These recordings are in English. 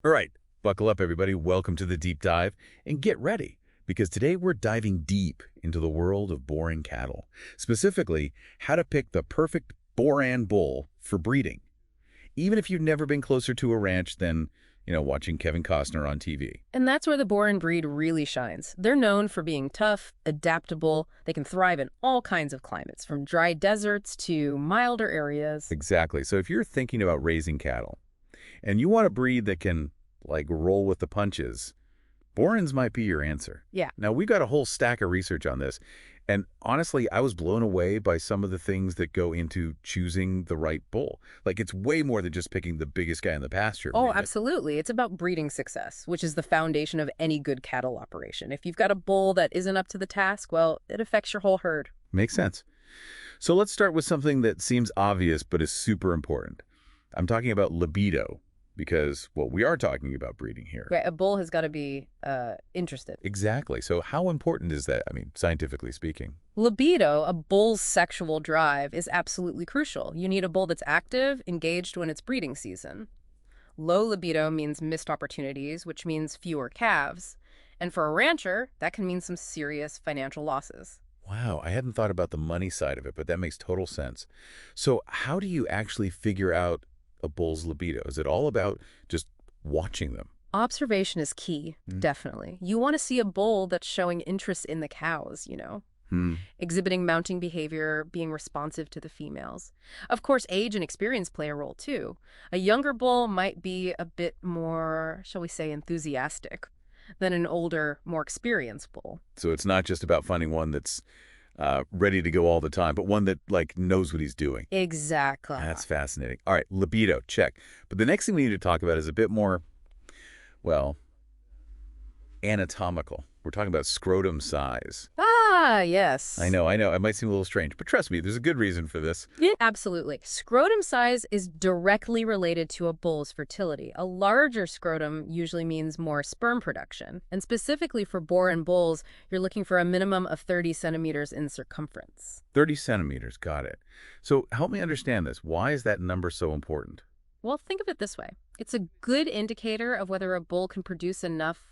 All right, buckle up, everybody. Welcome to the deep dive, and get ready, because today we're diving deep into the world of Boran cattle. Specifically, how to pick the perfect Boran bull for breeding, even if you've never been closer to a ranch than, watching Kevin Costner on TV. And that's where the Boran breed really shines. They're known for being tough, adaptable. They can thrive in all kinds of climates, from dry deserts to milder areas. Exactly. So if you're thinking about raising cattle, and you want a breed that can, like, roll with the punches, Borans might be your answer. Yeah. Now, we got a whole stack of research on this, and honestly, I was blown away by some of the things that go into choosing the right bull. Like, it's way more than just picking the biggest guy in the pasture. Oh, man. absolutely. It's about breeding success, which is the foundation of any good cattle operation. If you've got a bull that isn't up to the task, well, it affects your whole herd. Makes sense. So let's start with something that seems obvious but is super important. I'm talking about libido, because, well, we are talking about breeding here. Right, a bull has got to be interested. Exactly. So how important is that, scientifically speaking? Libido, a bull's sexual drive, is absolutely crucial. You need a bull that's active, engaged when it's breeding season. Low libido means missed opportunities, which means fewer calves. And for a rancher, that can mean some serious financial losses. Wow, I hadn't thought about the money side of it, but that makes total sense. So how do you actually figure out a bull's libido? Is it all about just watching them? Observation is key, definitely. You want to see a bull that's showing interest in the cows, Hmm. exhibiting mounting behavior, being responsive to the females. Of course, age and experience play a role too. A younger bull might be a bit more, shall we say, enthusiastic than an older, more experienced bull. So it's not just about finding one that's ready to go all the time, but one that, like, knows what he's doing. Exactly. That's fascinating. All right, libido, check. But the next thing we need to talk about is a bit more, well, anatomical. We're talking about scrotum size. Ah, yes. I know. It might seem a little strange, but trust me, there's a good reason for this. Yeah, absolutely. Scrotum size is directly related to a bull's fertility. A larger scrotum usually means more sperm production. And specifically for Boran bulls, you're looking for a minimum of 30 centimeters in circumference. 30 centimeters, got it. So help me understand this. Why is that number so important? Well, think of it this way. It's a good indicator of whether a bull can produce enough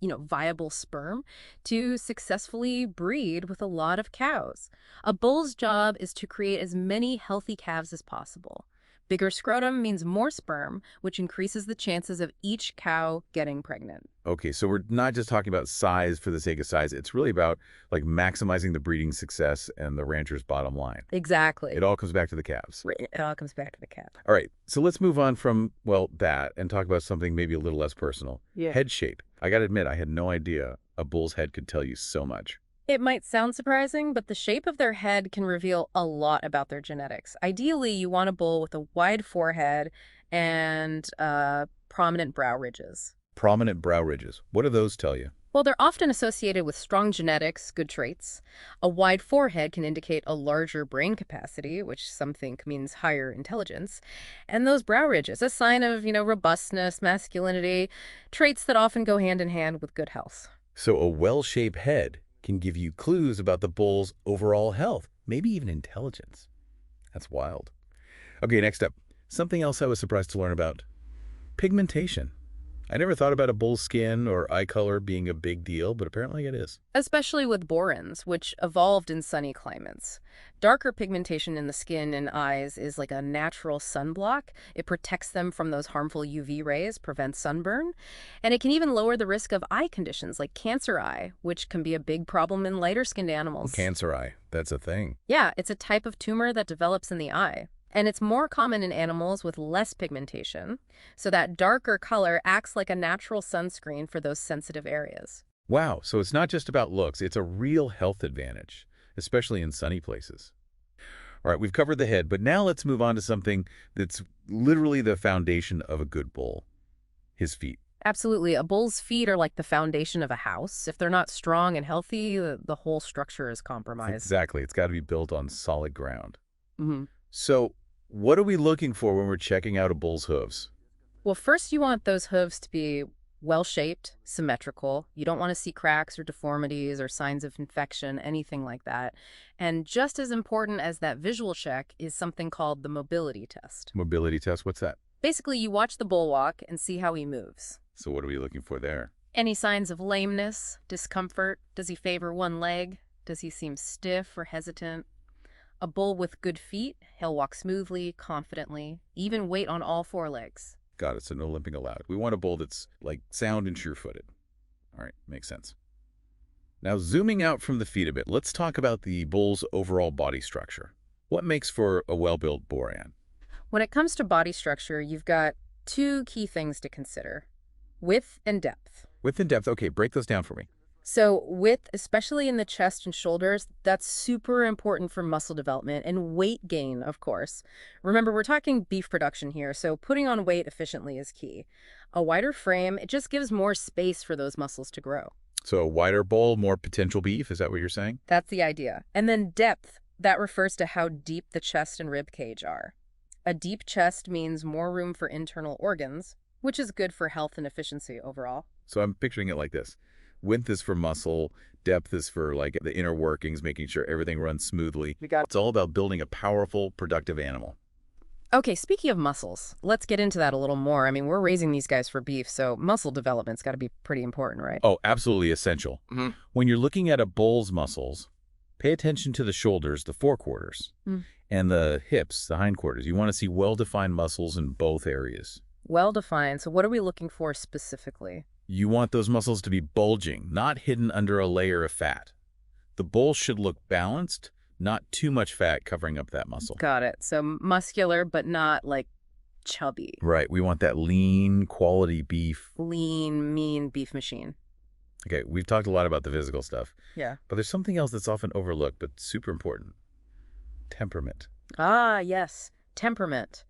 viable sperm to successfully breed with a lot of cows. A bull's job is to create as many healthy calves as possible. Bigger scrotum means more sperm, which increases the chances of each cow getting pregnant. Okay, so we're not just talking about size for the sake of size. It's really about, like, maximizing the breeding success and the rancher's bottom line. Exactly. It all comes back to the calves. It all comes back to the calf. All right, so let's move on from, well, that and talk about something maybe a little less personal. Yeah. Head shape. I got to admit, I had no idea a bull's head could tell you so much. It might sound surprising, but the shape of their head can reveal a lot about their genetics. Ideally, you want a bull with a wide forehead and prominent brow ridges. Prominent brow ridges. What do those tell you? Well, they're often associated with strong genetics, good traits. A wide forehead can indicate a larger brain capacity, which some think means higher intelligence. And those brow ridges, a sign of, robustness, masculinity, traits that often go hand in hand with good health. So a well-shaped head can give you clues about the bull's overall health, maybe even intelligence. That's wild. Okay, next up, something else I was surprised to learn about. Pigmentation. I never thought about a bull's skin or eye color being a big deal, but apparently it is. Especially with Borans, which evolved in sunny climates. Darker pigmentation in the skin and eyes is like a natural sunblock. It protects them from those harmful UV rays, prevents sunburn, and it can even lower the risk of eye conditions like cancer eye, which can be a big problem in lighter-skinned animals. Cancer eye, that's a thing. Yeah, it's a type of tumor that develops in the eye. And it's more common in animals with less pigmentation, so that darker color acts like a natural sunscreen for those sensitive areas. Wow, so it's not just about looks, it's a real health advantage, especially in sunny places. All right, we've covered the head, but now let's move on to something that's literally the foundation of a good bull, his feet. Absolutely. A bull's feet are like the foundation of a house. If they're not strong and healthy, the whole structure is compromised. Exactly, it's got to be built on solid ground. Mm-hmm. So what are we looking for when we're checking out a bull's hooves? Well, first you want those hooves to be well-shaped, symmetrical. You don't want to see cracks or deformities or signs of infection, anything like that. And just as important as that visual check is something called the mobility test. Mobility test, what's that? Basically, you watch the bull walk and see how he moves. So what are we looking for there? Any signs of lameness, discomfort? Does he favor one leg? Does he seem stiff or hesitant? A bull with good feet, he'll walk smoothly, confidently, even wait on all four legs. Got it, so no limping allowed. We want a bull that's, like, sound and sure-footed. All right, makes sense. Now, zooming out from the feet a bit, let's talk about the bull's overall body structure. What makes for a well-built Boran? When it comes to body structure, you've got two key things to consider: width and depth. Width and depth, okay, break those down for me. So width, especially in the chest and shoulders, that's super important for muscle development and weight gain, of course. Remember, we're talking beef production here, so putting on weight efficiently is key. A wider frame, it just gives more space for those muscles to grow. So a wider bull, more potential beef, is that what you're saying? That's the idea. And then depth, that refers to how deep the chest and rib cage are. A deep chest means more room for internal organs, which is good for health and efficiency overall. So I'm picturing it like this. Width is for muscle, depth is for, like, the inner workings, making sure everything runs smoothly. It's all about building a powerful, productive animal. Okay, speaking of muscles, let's get into that a little more. I mean, we're raising these guys for beef, so muscle development's got to be pretty important, right? Oh, absolutely essential. When you're looking at a bull's muscles, pay attention to the shoulders, the forequarters, and the hips, the hindquarters. You want to see well-defined muscles in both areas. Well-defined. So what are we looking for specifically? You want those muscles to be bulging, not hidden under a layer of fat. The bull should look balanced, not too much fat covering up that muscle. Got it. So muscular, but not like chubby. Right. We want that lean, quality beef. Lean, mean beef machine. Okay, we've talked a lot about the physical stuff, Yeah. but there's something else that's often overlooked, but super important. Temperament. Ah, yes. Temperament.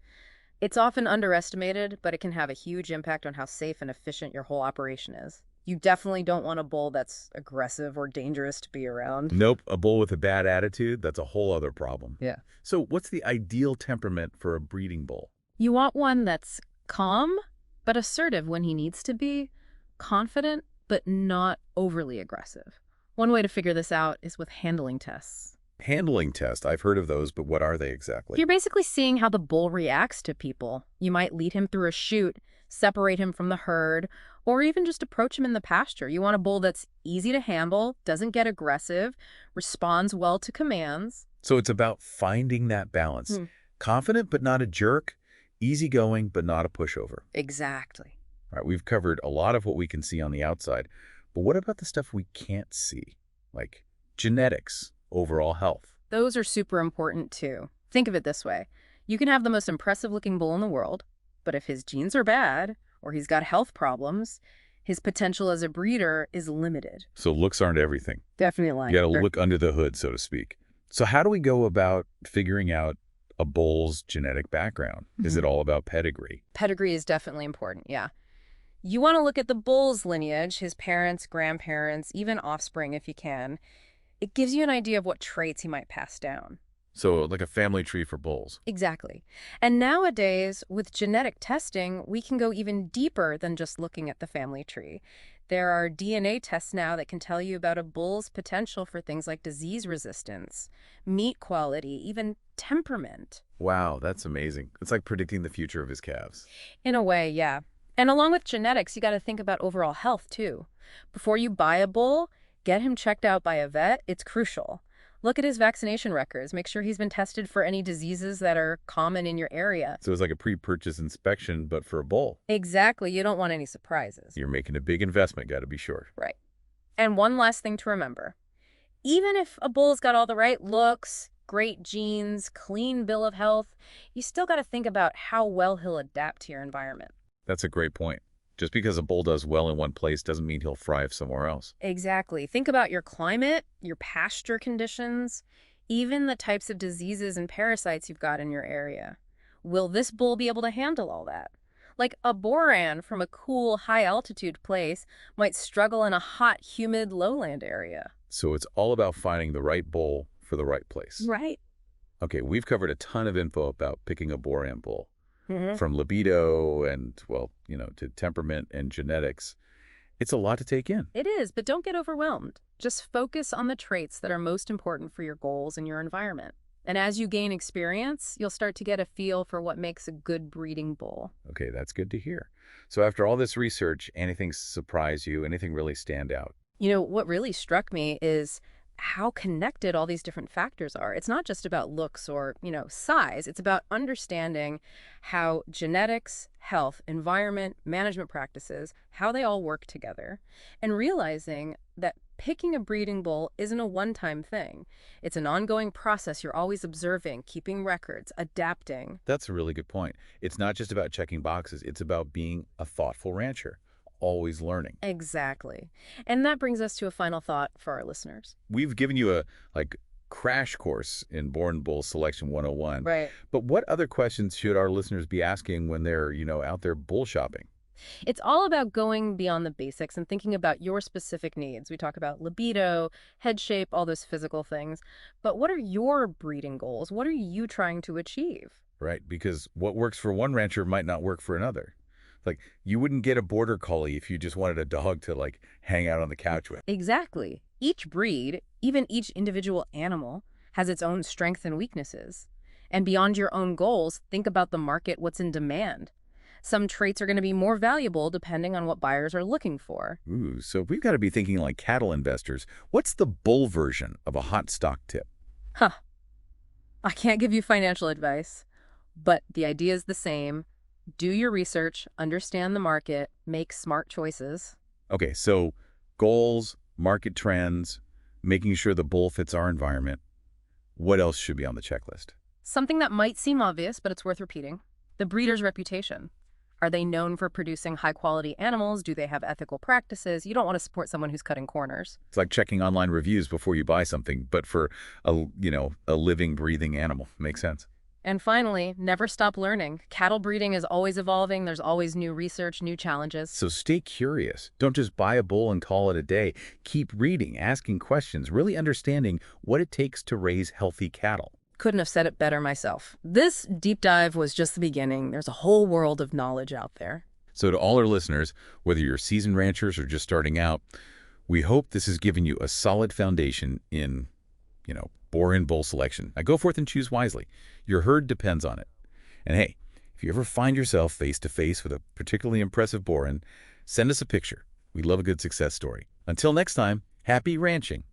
It's often underestimated, but it can have a huge impact on how safe and efficient your whole operation is. You definitely don't want a bull that's aggressive or dangerous to be around. Nope, a bull with a bad attitude, that's a whole other problem. Yeah. So what's the ideal temperament for a breeding bull? You want one that's calm, but assertive when he needs to be, confident, but not overly aggressive. One way to figure this out is with handling tests. Handling test, I've heard of those, but what are they exactly? You're basically seeing how the bull reacts to people. You might lead him through a chute, separate him from the herd, or even just approach him in the pasture. You want a bull that's easy to handle, doesn't get aggressive, responds well to commands. So it's about finding that balance. Confident but not a jerk, easygoing but not a pushover. Exactly. All right, we've covered a lot of what we can see on the outside, but what about the stuff we can't see? Like genetics, overall health. Those are super important too. Think of it this way. You can have the most impressive looking bull in the world, but if his genes are bad or he's got health problems, his potential as a breeder is limited. So looks aren't everything. Definitely. You got to look under the hood, so to speak. So how do we go about figuring out a bull's genetic background? Is it all about pedigree? Pedigree is definitely important, yeah. You want to look at the bull's lineage, his parents, grandparents, even offspring if you can. It gives you an idea of what traits he might pass down. So like a family tree for bulls. Exactly. And nowadays, with genetic testing, we can go even deeper than just looking at the family tree. There are DNA tests now that can tell you about a bull's potential for things like disease resistance, meat quality, even temperament. Wow, that's amazing. It's like predicting the future of his calves. In a way, yeah. And along with genetics, you got to think about overall health, too. Before you buy a bull, get him checked out by a vet. It's crucial. Look at his vaccination records. Make sure he's been tested for any diseases that are common in your area. So it's like a pre-purchase inspection, but for a bull. Exactly. You don't want any surprises. You're making a big investment, got to be sure. Right. And one last thing to remember. Even if a bull's got all the right looks, great genes, clean bill of health, you still got to think about how well he'll adapt to your environment. That's a great point. Just because a bull does well in one place doesn't mean he'll thrive somewhere else. Exactly. Think about your climate, your pasture conditions, even the types of diseases and parasites you've got in your area. Will this bull be able to handle all that? Like a Boran from a cool, high-altitude place might struggle in a hot, humid lowland area. So it's all about finding the right bull for the right place. Right. Okay, we've covered a ton of info about picking a Boran bull. From libido and, well, to temperament and genetics. It's a lot to take in. It is, but don't get overwhelmed. Just focus on the traits that are most important for your goals and your environment. And as you gain experience, you'll start to get a feel for what makes a good breeding bull. Okay, that's good to hear. So after all this research, anything surprise you? Anything really stand out? What really struck me is how connected all these different factors are. It's not just about looks or, size. It's about understanding how genetics, health, environment, management practices, how they all work together, and realizing that picking a breeding bull isn't a one-time thing. It's an ongoing process. You're always observing, keeping records, adapting. That's a really good point. It's not just about checking boxes. It's about being a thoughtful rancher, always learning. Exactly. And that brings us to a final thought for our listeners. We've given you a crash course in Born Bull Selection 101. Right. But what other questions should our listeners be asking when they're, out there bull shopping? It's all about going beyond the basics and thinking about your specific needs. We talk about libido, head shape, all those physical things. But what are your breeding goals? What are you trying to achieve? Right? Because what works for one rancher might not work for another. Like, you wouldn't get a border collie if you just wanted a dog to, hang out on the couch with. Exactly. Each breed, even each individual animal, has its own strengths and weaknesses. And beyond your own goals, think about the market, what's in demand. Some traits are going to be more valuable depending on what buyers are looking for. Ooh, so we've got to be thinking like cattle investors. What's the bull version of a hot stock tip? Huh. I can't give you financial advice, but the idea is the same. Do your research, understand the market, make smart choices. Okay, so goals, market trends, making sure the bull fits our environment. What else should be on the checklist? Something that might seem obvious, but it's worth repeating. The breeder's reputation. Are they known for producing high-quality animals? Do they have ethical practices? You don't want to support someone who's cutting corners. It's like checking online reviews before you buy something, but for a living, breathing animal. Makes sense. And finally, never stop learning. Cattle breeding is always evolving. There's always new research, new challenges. So stay curious. Don't just buy a bull and call it a day. Keep reading, asking questions, really understanding what it takes to raise healthy cattle. Couldn't have said it better myself. This deep dive was just the beginning. There's a whole world of knowledge out there. So to all our listeners, whether you're seasoned ranchers or just starting out, we hope this has given you a solid foundation in, Boran bull selection. Now go forth and choose wisely. Your herd depends on it. And hey, if you ever find yourself face-to-face with a particularly impressive Boran, send us a picture. We love a good success story. Until next time, happy ranching.